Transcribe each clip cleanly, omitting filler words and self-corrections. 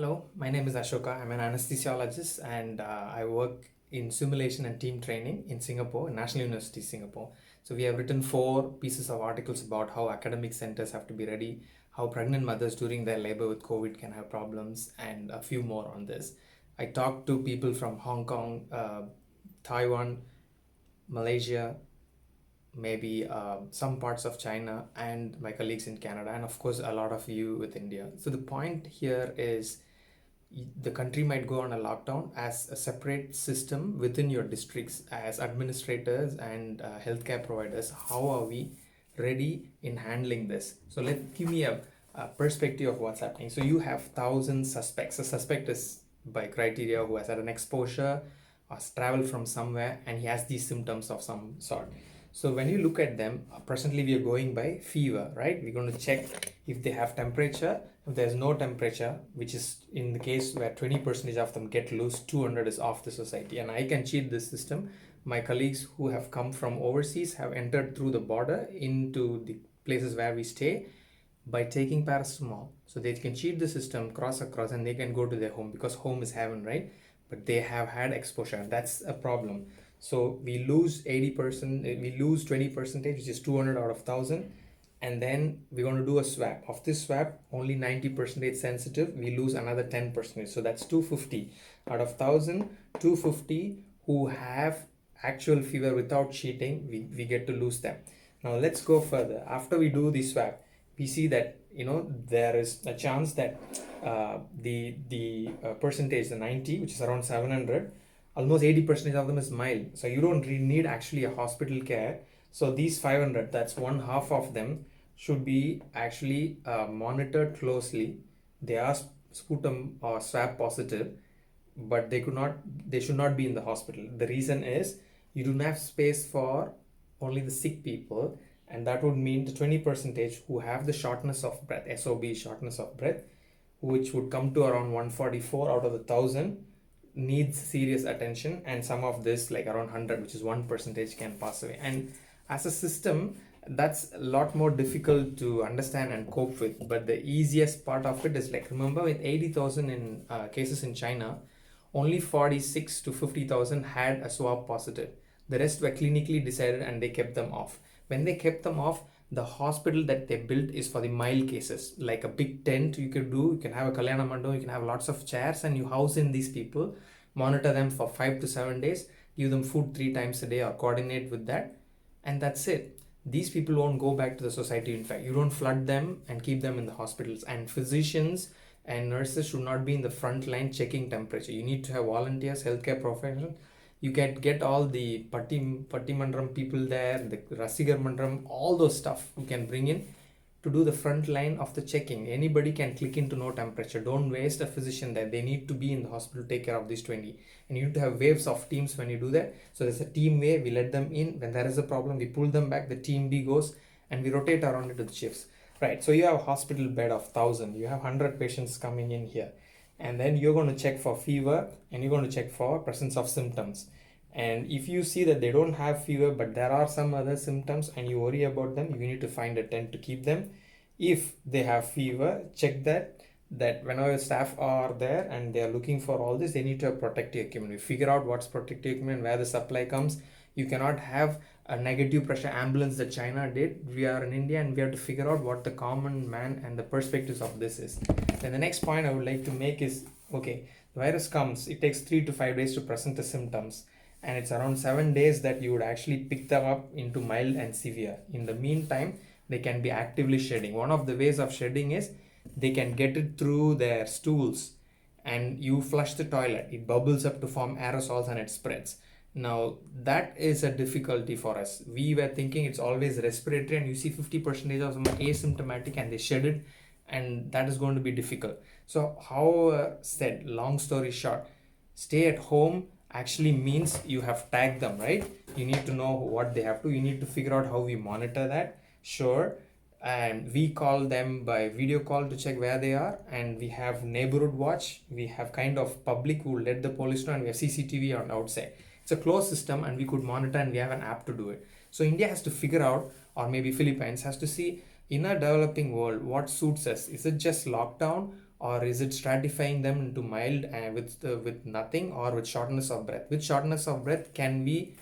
Hello, my name is Ashoka. I'm an anesthesiologist and I work in simulation and team training in Singapore, National University Singapore. So we have written 4 pieces of articles about how academic centers have to be ready, how pregnant mothers during their labor with COVID can have problems, and a few more on this. I talked to people from Hong Kong, Taiwan, Malaysia, maybe some parts of China, and my colleagues in Canada, and of course, a lot of you with India. So the point here is the country might go on a lockdown as a separate system within your districts as administrators and healthcare providers. How are we ready in handling this? So let give me a perspective of what's happening. So you have 1,000 suspects. A suspect is by criteria who has had an exposure or has traveled from somewhere and he has these symptoms of some sort. So when you look at them, presently we are going by fever, right? We're going to check if they have temperature. If there's no temperature, which is in the case where 20% of them get loose, 200 is off the society. And I can cheat this system. My colleagues who have come from overseas have entered through the border into the places where we stay by taking paracetamol. So they can cheat the system, cross across, and they can go to their home because home is heaven, right? But they have had exposure. That's a problem. So we lose 80%, we lose 20%, which is 200 out of 1,000. And then we're going to do a swab. Of this swab, only 90% sensitive, we lose another 10%. So that's 250. Out of 1,000, 250 who have actual fever without cheating, we get to lose them. Now let's go further. After we do the swab, we see that there is a chance that the percentage, the 90, which is around 700, almost 80% of them is mild. So you don't really need actually a hospital care. So these 500, that's one half of them, should be actually monitored closely. They are sputum or swab positive, but they should not be in the hospital. The reason is you do not have space for only the sick people, and that would mean the 20% who have the shortness of breath, SOB, shortness of breath, which would come to around 144 out of the 1,000, needs serious attention, and some of this, like around 100, which is 1%, can pass away. And as a system, that's a lot more difficult to understand and cope with. But the easiest part of it is, like, remember with 80,000 in cases in China, only 46 to 50,000 had a swab positive. The rest were clinically decided and they kept them off. When they kept them off, the hospital that they built is for the mild cases, like a big tent you could do. You can have a kalyana mandapam, you can have lots of chairs, and you house in these people, monitor them for 5 to 7 days, give them food 3 times a day or coordinate with that, and that's it. These people won't go back to the society. In fact, you don't flood them and keep them in the hospitals. And physicians and nurses should not be in the front line checking temperature. You need to have volunteers, healthcare professionals. You can get all the Patti Mandram people there, the Rasigar Mandram, all those stuff you can bring in to do the front line of the checking. Anybody can click into no temperature. Don't waste a physician there. They need to be in the hospital to take care of these 20. And you need to have waves of teams when you do that. So there's a team wave. We let them in. When there is a problem, we pull them back. The team B goes and we rotate around into the shifts. Right. So you have a hospital bed of 1,000. You have 100 patients coming in here. And then you're going to check for fever and you're going to check for presence of symptoms. And if you see that they don't have fever but there are some other symptoms and you worry about them, you need to find a tent to keep them. If they have fever, check that whenever staff are there and they are looking for all this, they need to have protective equipment. You figure out what's protective equipment, where the supply comes. You cannot have a negative pressure ambulance that China did. We are in India and we have to figure out what the common man and the perspectives of this is. Then the next point I would like to make is, okay, the virus comes, it takes 3 to 5 days to present the symptoms, and it's around 7 days that you would actually pick them up into mild and severe. In the meantime, they can be actively shedding. One of the ways of shedding is they can get it through their stools, and you flush the toilet, it bubbles up to form aerosols and it spreads. Now that is a difficulty for us. We were thinking it's always respiratory, and you see 50% of them are asymptomatic and they shed it, and that is going to be difficult. So how said, long story short, stay at home actually means you have tagged them, right? You need to know what they have to. You need to figure out how we monitor that. Sure. And we call them by video call to check where they are, and we have neighborhood watch. We have kind of public who let the police know, and we have CCTV on outside. It's a closed system and we could monitor, and we have an app to do it. So India has to figure out, or maybe Philippines has to see, in a developing world, what suits us. Is it just lockdown, or is it stratifying them into mild with nothing, or with shortness of breath? With shortness of breath, can we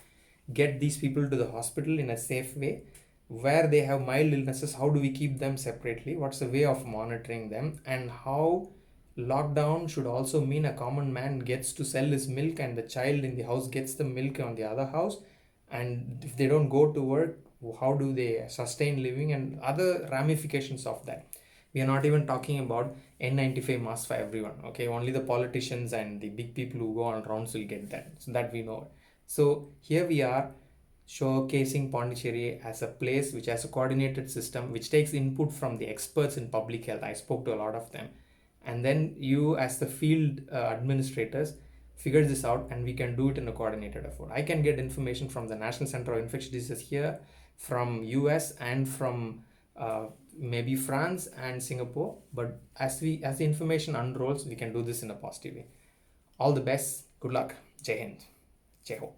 get these people to the hospital in a safe way? Where they have mild illnesses, how do we keep them separately? What's the way of monitoring them? And how lockdown should also mean a common man gets to sell his milk and the child in the house gets the milk on the other house, and if they don't go to work, how do they sustain living, and other ramifications of that. We are not even talking about N95 mask for everyone. Okay, only the politicians and the big people who go on rounds will get that, so that we know. So here we are showcasing Pondicherry as a place which has a coordinated system which takes input from the experts in public health. I spoke to a lot of them, and then you as the field administrators figure this out, and we can do it in a coordinated effort. I can get information from the National Center of Infectious Diseases here, from US, and from maybe France and Singapore. But as the information unrolls, we can do this in a positive way. All the best. Good luck. Jai Hind. Jai Ho.